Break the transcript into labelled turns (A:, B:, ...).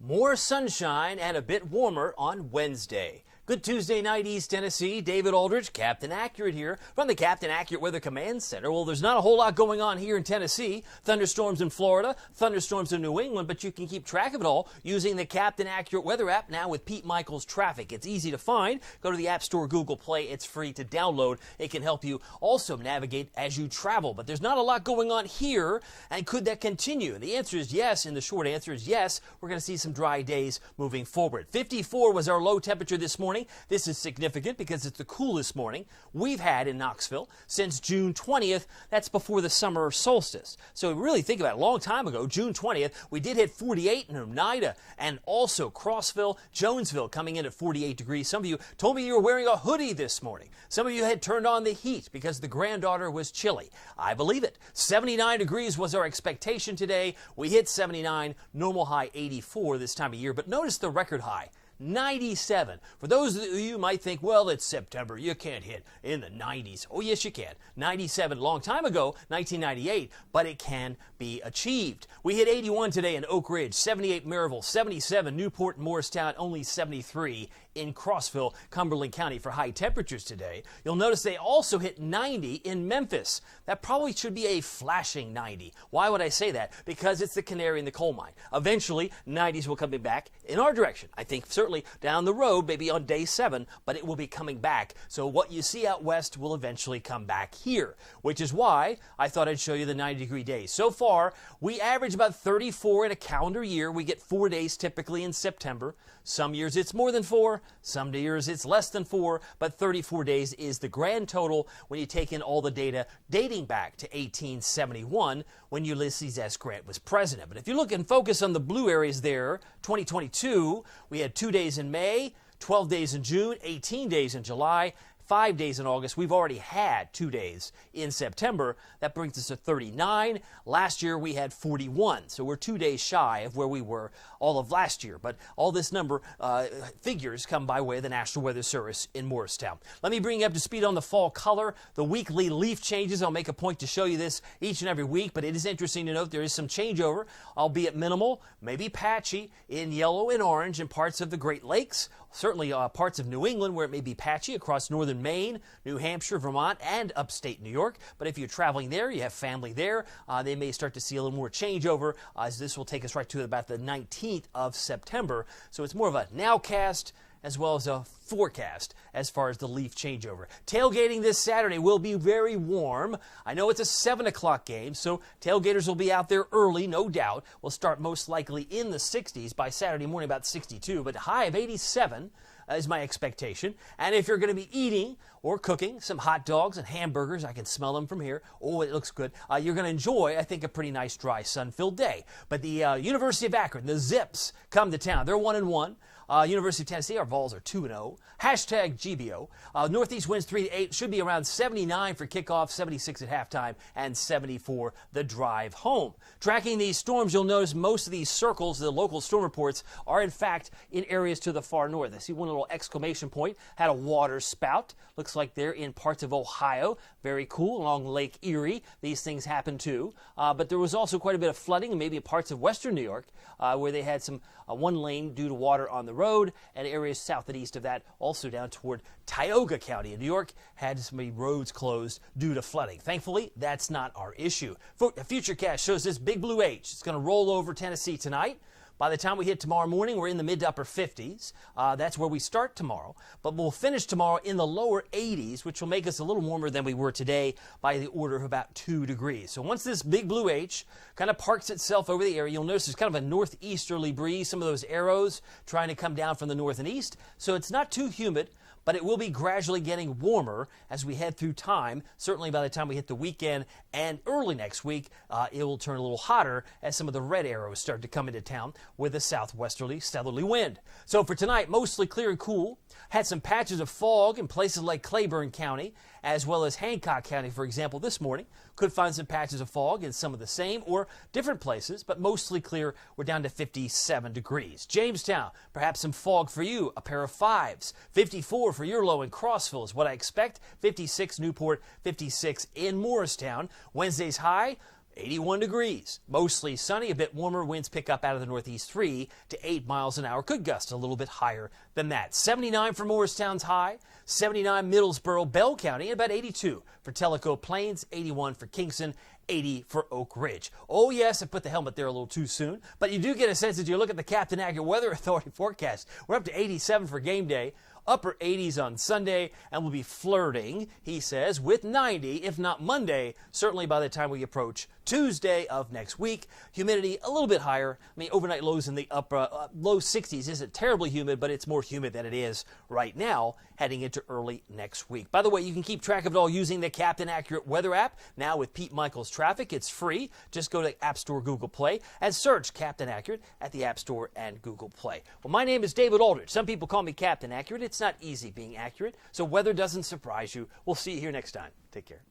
A: More sunshine and a bit warmer on Wednesday. Good Tuesday night, East Tennessee. David Aldridge, Captain Accurate here from the Captain Accurate Weather Command Center. Well, there's not a whole lot going on here in Tennessee. Thunderstorms in Florida, thunderstorms in New England, but you can keep track of it all using the Captain Accurate Weather app now with Pete Michaels Traffic. It's easy to find. Go to the App Store, Google Play. It's free to download. It can help you also navigate as you travel. But there's not a lot going on here, and could that continue? And the answer is yes, and the short answer is yes. We're going to see some dry days moving forward. 54 was our low temperature this morning. This is significant because it's the coolest morning we've had in Knoxville since June 20th. That's before the summer solstice. So really think about it, a long time ago, June 20th, we did hit 48 in Oneida and also Crossville, Jonesville coming in at 48 degrees. Some of you told me you were wearing a hoodie this morning. Some of you had turned on the heat because the granddaughter was chilly. I believe it. 79 degrees was our expectation today. We hit 79, normal high 84 this time of year, but notice the record high. 97. For those of you who might think, well, it's September, you can't hit in the 90s. Oh, yes, you can. 97, long time ago, 1998, but it can be achieved. We hit 81 today in Oak Ridge, 78 Maryville, 77 Newport and Morristown, only 73 in Crossville, Cumberland County for high temperatures today. You'll notice they also hit 90 in Memphis. That probably should be a flashing 90. Why would I say that? Because it's the canary in the coal mine. Eventually, 90s will come back in our direction. I think certainly down the road, maybe on day 7, but it will be coming back. So what you see out west will eventually come back here, which is why I thought I'd show you the 90-degree days. So far, we average about 34 in a calendar year. We get 4 days typically in September. Some years it's more than 4, some years it's less than 4, but 34 days is the grand total when you take in all the data dating back to 1871 when Ulysses S. Grant was president. But if you look and focus on the blue areas there, 2022, we had 2 days in May, 12 days in June, 18 days in July, 5 days in August. We've already had 2 days in September. That brings us to 39. Last year we had 41, so we're 2 days shy of where we were all of last year. But all this number figures come by way of the National Weather Service in Morristown. Let me bring you up to speed on the fall color, the weekly leaf changes. I'll make a point to show you this each and every week, but it is interesting to note there is some changeover, albeit minimal, maybe patchy in yellow and orange in parts of the Great Lakes, certainly parts of New England where it may be patchy across northern Maine, New Hampshire, Vermont, and upstate New York. But if you're traveling there, you have family there, they may start to see a little more changeover as this will take us right to about the 19th of September. So it's more of a nowcast as well as a forecast as far as the leaf changeover. Tailgating this Saturday will be very warm. I know it's a 7 o'clock game, so tailgaters will be out there early, no doubt. We'll start most likely in the 60s by Saturday morning, about 62, but high of 87 is my expectation. And if you're going to be eating or cooking some hot dogs and hamburgers, I can smell them from here. Oh, it looks good. You're going to enjoy, I think, a pretty nice, dry, sun-filled day. But the University of Akron, the Zips, come to town. They're 1-1. University of Tennessee, our Vols are 2-0. Hashtag GBO. Northeast winds 3-8. Should be around 79 for kickoff, 76 at halftime, and 74 the drive home. Tracking these storms, you'll notice most of these circles, the local storm reports, are in fact in areas to the far north. I see one little exclamation point, had a water spout. Looks like they're in parts of Ohio. Very cool, along Lake Erie. These things happen too. But there was also quite a bit of flooding, and maybe parts of western New York, where they had some one lane due to water on the road, and areas south and east of that, also down toward Tioga County in New York, had some roads closed due to flooding. Thankfully, that's not our issue. Futurecast shows this big blue H. It's going to roll over Tennessee tonight. By the time we hit tomorrow morning, we're in the mid to upper 50s. That's where we start tomorrow. But we'll finish tomorrow in the lower 80s, which will make us a little warmer than we were today by the order of about 2 degrees. So once this big blue H kind of parks itself over the area, you'll notice there's kind of a northeasterly breeze, some of those arrows trying to come down from the north and east. So it's not too humid, but it will be gradually getting warmer as we head through time. Certainly by the time we hit the weekend and early next week, it will turn a little hotter as some of the red arrows start to come into town with a southwesterly southerly wind. So for tonight, mostly clear and cool. Had some patches of fog in places like Claiborne County, as well as Hancock County, for example, this morning. Could find some patches of fog in some of the same or different places, but mostly clear. We're down to 57 degrees. Jamestown, perhaps some fog for you, a pair of 5s. 54 for your low in Crossville is what I expect. 56 Newport, 56 in Morristown. Wednesday's high, 81 degrees. Mostly sunny, a bit warmer. Winds pick up out of the northeast 3 to 8 miles an hour. Could gust a little bit higher than that. 79 for Morristown's high. 79 Middlesboro, Bell County, and about 82 for Tellico Plains. 81 for Kingston. 80 for Oak Ridge. Oh, yes, I put the helmet there a little too soon, but you do get a sense as you look at the Captain Accurate Weather Authority forecast. We're up to 87 for game day, upper 80s on Sunday, and we'll be flirting, he says, with 90, if not Monday, certainly by the time we approach Tuesday of next week. Humidity a little bit higher. I mean, overnight lows in the upper low 60s isn't terribly humid, but it's more humid than it is right now heading into early next week. By the way, you can keep track of it all using the Captain Accurate Weather app. Now with Pete Michaels Traffic, it's free. Just go to App Store, Google Play, and search Captain Accurate at the App Store and Google Play. Well, my name is David Aldridge. Some people call me Captain Accurate. It's not easy being accurate, so weather doesn't surprise you. We'll see you here next time. Take care.